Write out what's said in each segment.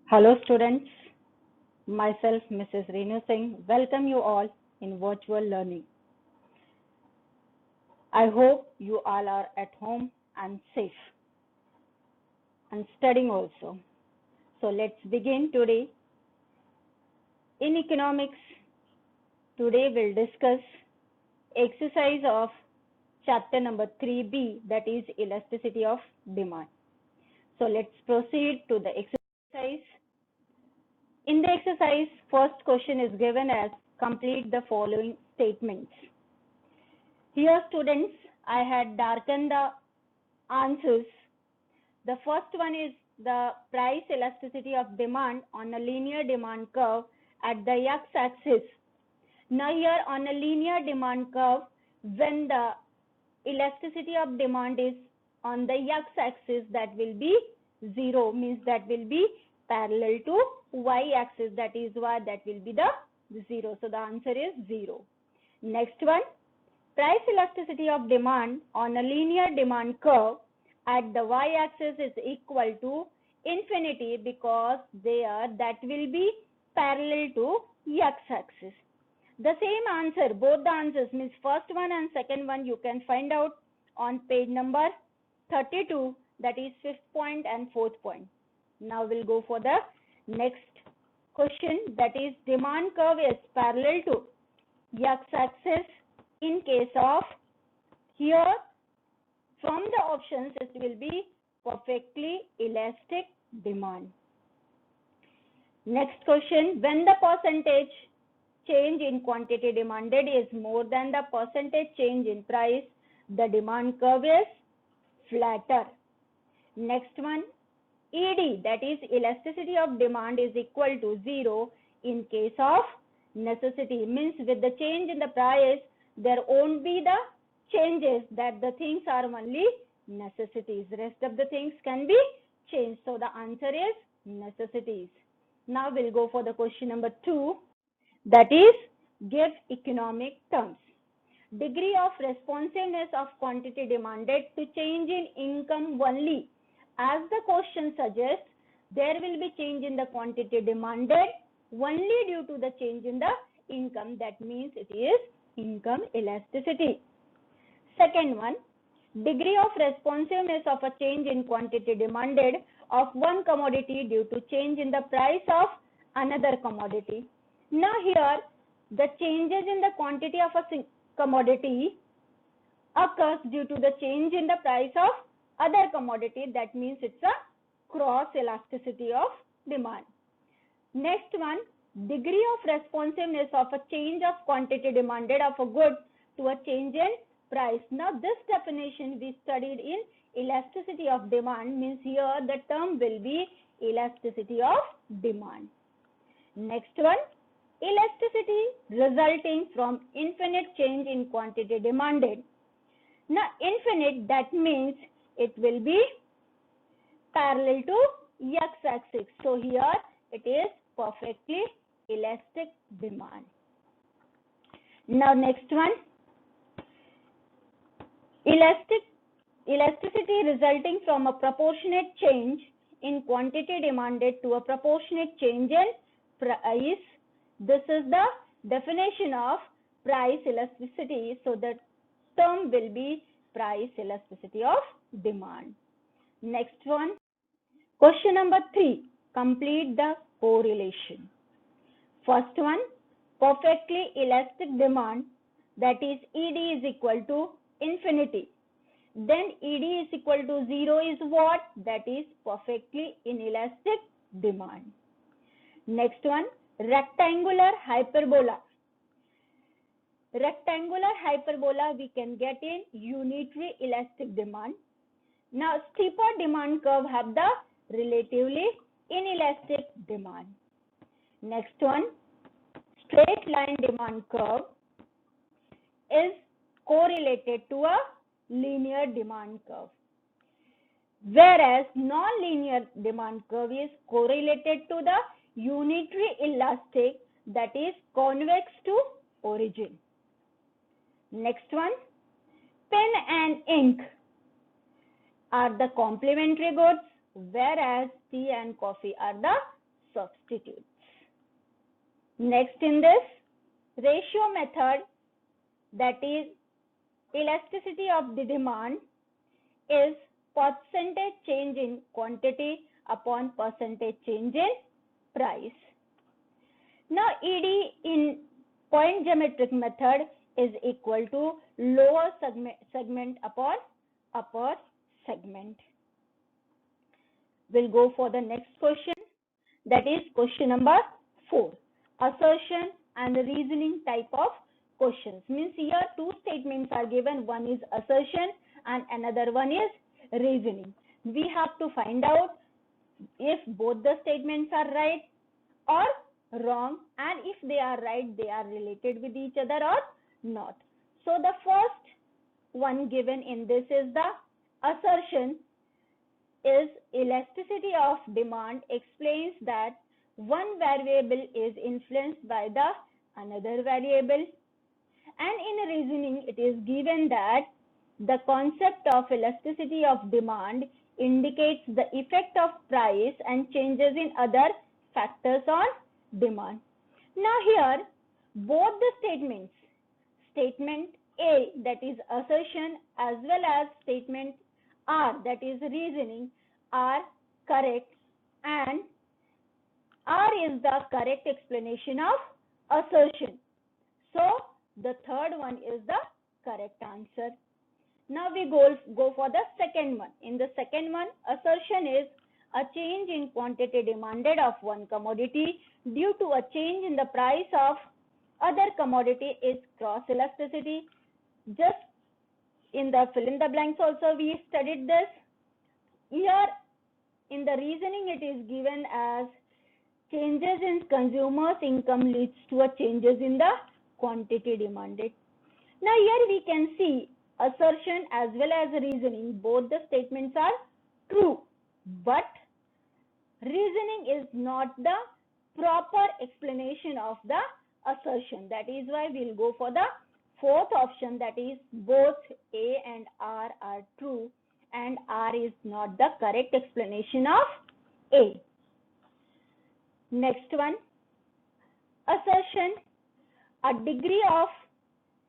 Hello students, myself Mrs. Renu Singh welcome you all in virtual learning. I hope you all are at home and safe and studying also. So let's begin today. In economics, today we'll discuss exercise of chapter number 3B, that is elasticity of demand. So let's proceed to the exercise. In the exercise, first question is given as complete the following statements. Here students, I had darkened the answers. The first one is the price elasticity of demand on a linear demand curve at the x-axis. Now here on a linear demand curve, when the elasticity of demand is on the x-axis, that will be 0, means that will be parallel to y-axis, that is why that will be the 0. So the answer is 0. Next one, price elasticity of demand on a linear demand curve at the y-axis is equal to infinity because there that will be parallel to x-axis. The same answer, both the answers, means first one and second one, you can find out on page number 32, that is 5th point and 4th point. Now we'll go for the next question, that is demand curve is parallel to x-axis in case of, here from the options it will be perfectly elastic demand. Next question, when the percentage change in quantity demanded is more than the percentage change in price, the demand curve is flatter. Next one, ED, that is elasticity of demand, is equal to 0 in case of necessity, means with the change in the price there won't be the changes, that the things are only necessities, rest of the things can be changed. So the answer is necessities. Now we'll go for the question number 2, that is give economic terms. Degree of responsiveness of quantity demanded to change in income only. As the question suggests, there will be change in the quantity demanded only due to the change in the income, that means it is income elasticity. Second one, degree of responsiveness of a change in quantity demanded of one commodity due to change in the price of another commodity. Now here the changes in the quantity of a commodity occurs due to the change in the price of other commodity, that means it's a cross elasticity of demand. Next one, degree of responsiveness of a change of quantity demanded of a good to a change in price. Now this definition we studied in elasticity of demand, means here the term will be elasticity of demand. Next one, elasticity resulting from infinite change in quantity demanded. Now infinite, that means it will be parallel to x-axis. So here it is perfectly elastic demand. Now next one, elasticity resulting from a proportionate change in quantity demanded to a proportionate change in price. This is the definition of price elasticity. So the term will be price elasticity of demand. Next one, question number 3, complete the correlation. First one, perfectly elastic demand, that is ED is equal to infinity. Then ED is equal to 0 is what? That is perfectly inelastic demand. Next one, rectangular hyperbola. Rectangular hyperbola we can get in unitary elastic demand. Now steeper demand curve have the relatively inelastic demand. Next one, straight line demand curve is correlated to a linear demand curve, whereas non-linear demand curve is correlated to the unitary elastic, that is convex to origin. Next one, pen and ink are the complementary goods, whereas tea and coffee are the substitutes. Next in this ratio method, that is elasticity of the demand is percentage change in quantity upon percentage change in price. Now ED in point geometric method is equal to lower segment upon upper segment. We'll go for the next question, that is question number 4. Assertion and reasoning type of questions. Means here two statements are given, one is assertion and another one is reasoning. We have to find out if both the statements are right or wrong, and if they are right, they are related with each other or not. So the first one given in this is the assertion is elasticity of demand explains that one variable is influenced by the another variable, and in reasoning it is given that the concept of elasticity of demand indicates the effect of price and changes in other factors on demand. Now here both the statements, statement A, that is assertion, as well as statement R, that is reasoning, are correct, and R is the correct explanation of assertion. So the third one is the correct answer. Now we go for the second one. In the second one, assertion is a change in quantity demanded of one commodity due to a change in the price of other commodity is cross elasticity. Just in the fill in the blanks also we studied this. Here in the reasoning it is given as changes in consumers' income leads to a changes in the quantity demanded. Now here we can see assertion as well as reasoning, both the statements are true, but reasoning is not the proper explanation of the assertion. That is why we'll go for the fourth option, that is both A and R are true and R is not the correct explanation of A. Next one, assertion, a degree of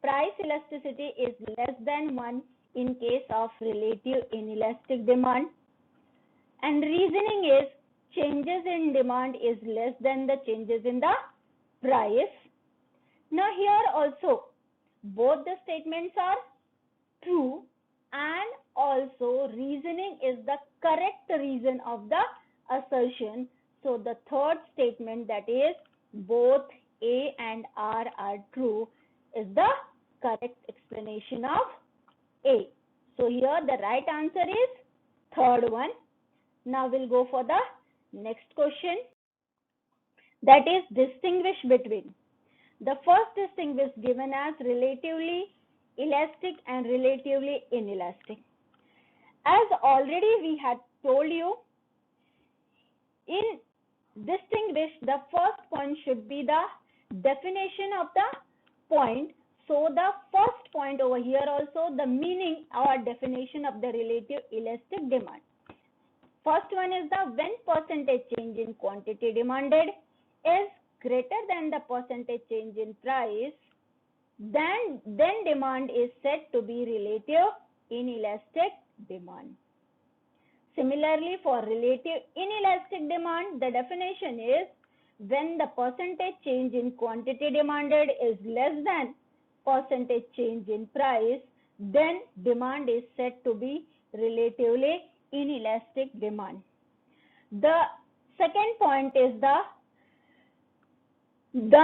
price elasticity is less than 1 in case of relative inelastic demand, and reasoning is changes in demand is less than the changes in the price. Now here also both the statements are true and also reasoning is the correct reason of the assertion. So the third statement, that is both A and R are true, is the correct explanation of A. So here the right answer is third one. Now we'll go for the next question, that is distinguish between. The first distinguish given as relatively elastic and relatively inelastic. As already we had told you, in distinguish the first point should be the definition of the point. So the first point over here also the meaning or definition of the relative elastic demand. First one is the when percentage change in quantity demanded is greater than the percentage change in price, then demand is said to be relative inelastic demand. Similarly, for relative inelastic demand, the definition is when the percentage change in quantity demanded is less than percentage change in price, then demand is said to be relatively inelastic demand. The second point is the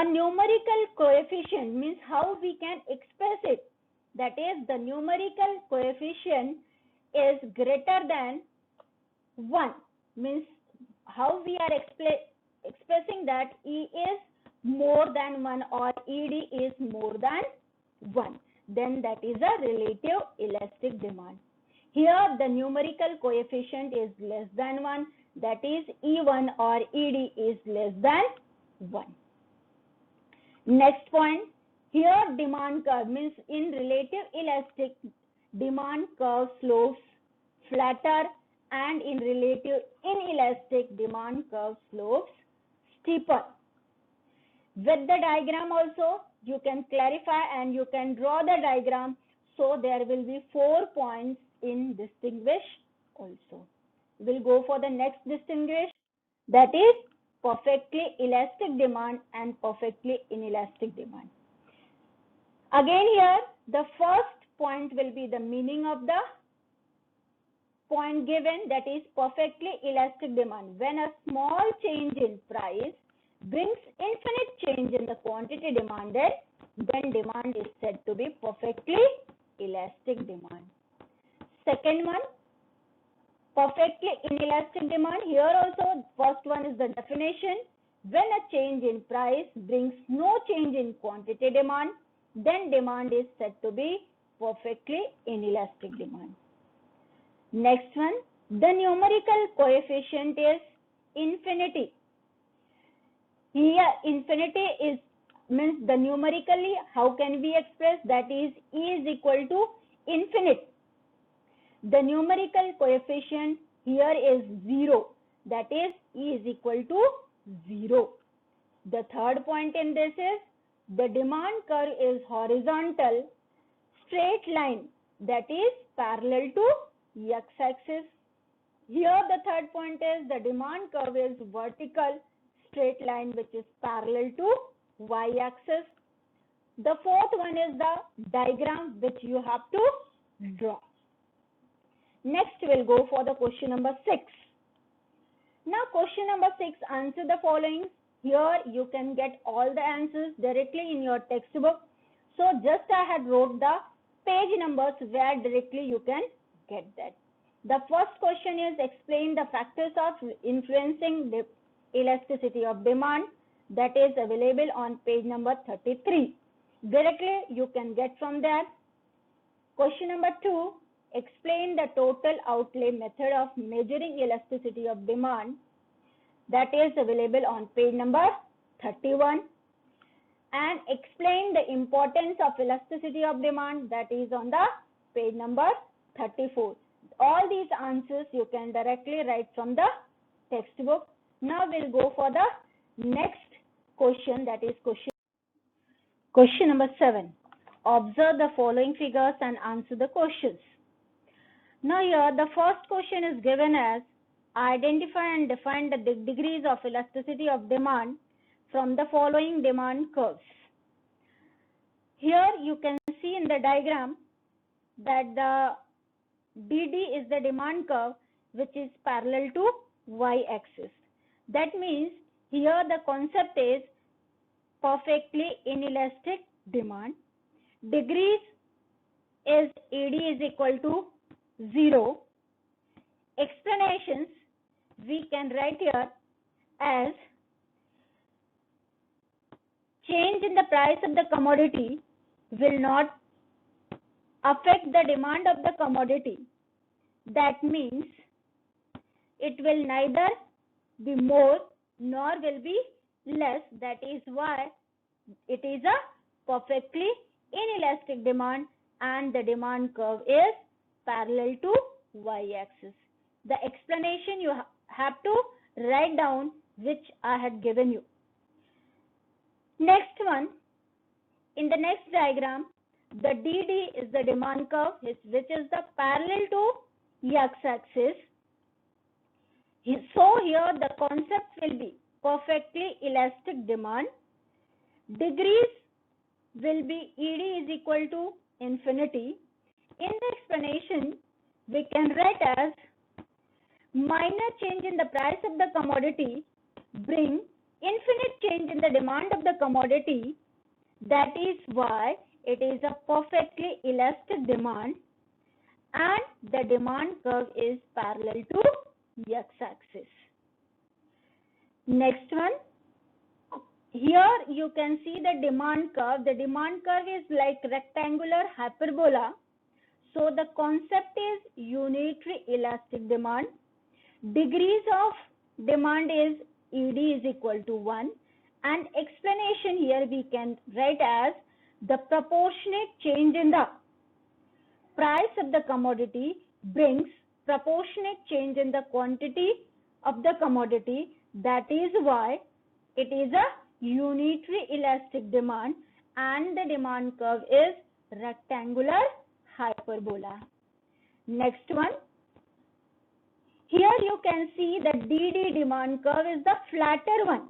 numerical coefficient, means how we can express it. That is, the numerical coefficient is greater than 1, means how we are expressing that E is more than 1 or ED is more than 1, then that is a relative elastic demand. Here the numerical coefficient is less than 1, that is E1 or ED is less than 1. Next point, here demand curve, means in relative elastic demand curve slopes flatter and in relative inelastic demand curve slopes steeper. With the diagram also you can clarify and you can draw the diagram, so there will be 4 points in distinguish also. We'll go for the next distinguish, that is perfectly elastic demand and perfectly inelastic demand. Again here the first point will be the meaning of the point given, that is perfectly elastic demand. When a small change in price brings infinite change in the quantity demanded, then demand is said to be perfectly elastic demand. Second one, perfectly inelastic demand. Here also first one is the definition. When a change in price brings no change in quantity demand, then demand is said to be perfectly inelastic demand. Next one, the numerical coefficient is infinity. Here infinity is means the numerically how can we express, that is E is equal to infinite. The numerical coefficient here is 0, that is E is equal to 0. The third point in this is the demand curve is horizontal straight line, that is parallel to x-axis. Here the third point is the demand curve is vertical straight line which is parallel to y-axis. The fourth one is the diagram which you have to draw. Next we'll go for the question number 6. Now question number 6, answer the following. Here you can get all the answers directly in your textbook. So just I had wrote the page numbers where directly you can get that. The first question is explain the factors of influencing the elasticity of demand, that is available on page number 33. Directly you can get from there. Question number 2, explain the total outlay method of measuring elasticity of demand, that is available on page number 31. And explain the importance of elasticity of demand, that is on the page number 34. All these answers you can directly write from the textbook. Now we'll go for the next question, that is question number 7. Observe the following figures and answer the questions. Now here the first question is given as identify and define the degrees of elasticity of demand from the following demand curves. Here you can see in the diagram that the DD is the demand curve which is parallel to y-axis. That means here the concept is perfectly inelastic demand. Degrees is ED is equal to 0. Explanations we can write here as change in the price of the commodity will not affect the demand of the commodity. That means it will neither be more nor will be less. That is why it is a perfectly inelastic demand and the demand curve is parallel to y-axis. The explanation you have to write down which I had given you. Next one, in the next diagram, the DD is the demand curve which is the parallel to x-axis. So here the concept will be perfectly elastic demand. Degrees will be ED is equal to infinity. In the explanation, we can write as minor change in the price of the commodity bring infinite change in the demand of the commodity. That is why it is a perfectly elastic demand and the demand curve is parallel to x-axis. Next one, here you can see the demand curve. The demand curve is like rectangular hyperbola. So the concept is unitary elastic demand. Degrees of demand is ED is equal to 1 and explanation here we can write as the proportionate change in the price of the commodity brings proportionate change in the quantity of the commodity. That is why it is a unitary elastic demand and the demand curve is rectangular hyperbola. Next one. Here you can see the DD demand curve is the flatter one.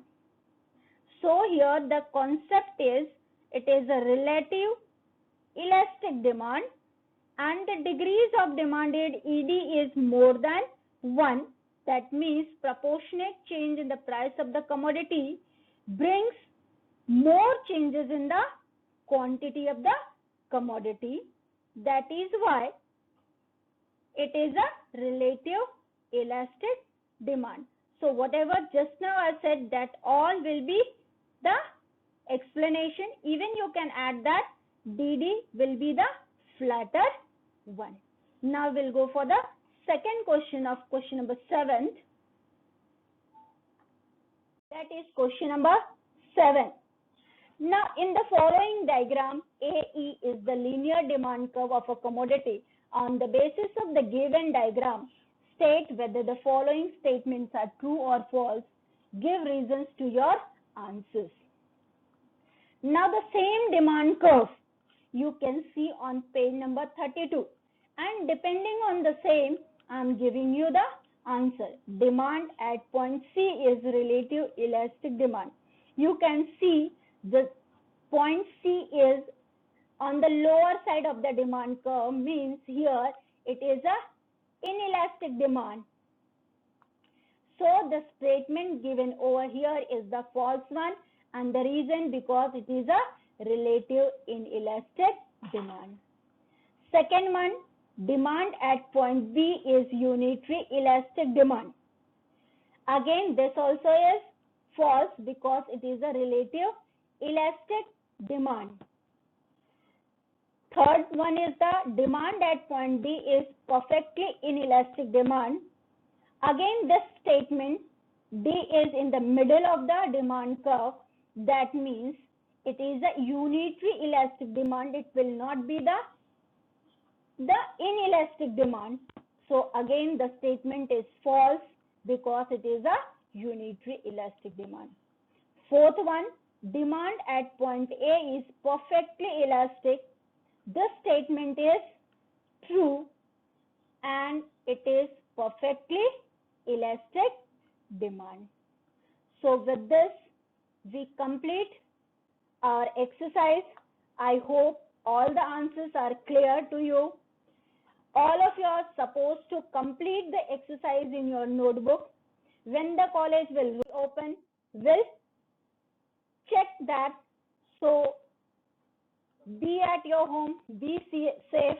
So here the concept is it is a relative elastic demand and the degrees of demanded ED is more than 1. That means proportionate change in the price of the commodity brings more changes in the quantity of the commodity. That is why it is a relative elastic demand. So whatever just now I said, that all will be the explanation. Even you can add that DD will be the flatter one. Now we'll go for the second question of question number 7. That is question number 7. Now in the following diagram, AE is the linear demand curve of a commodity. On the basis of the given diagram, state whether the following statements are true or false. Give reasons to your answers. Now the same demand curve you can see on page number 32, and depending on the same, I am giving you the answer. Demand at point C is relative elastic demand. You can see the point C is on the lower side of the demand curve, means here it is a inelastic demand. So the statement given over here is the false one, and the reason because it is a relative inelastic demand. Second one, demand at point B is unitary elastic demand. Again, this also is false because it is a relative elastic demand. Third one is the demand at point D is perfectly inelastic demand. Again, this statement, D is in the middle of the demand curve. That means it is a unitary elastic demand. It will not be the inelastic demand. So again, the statement is false because it is a unitary elastic demand. Fourth one, demand at point A is perfectly elastic. This statement is true and it is perfectly elastic demand. So with this, we complete our exercise. I hope all the answers are clear to you. All of you are supposed to complete the exercise in your notebook. When the college will reopen, we'll check that. So be at your home, be safe.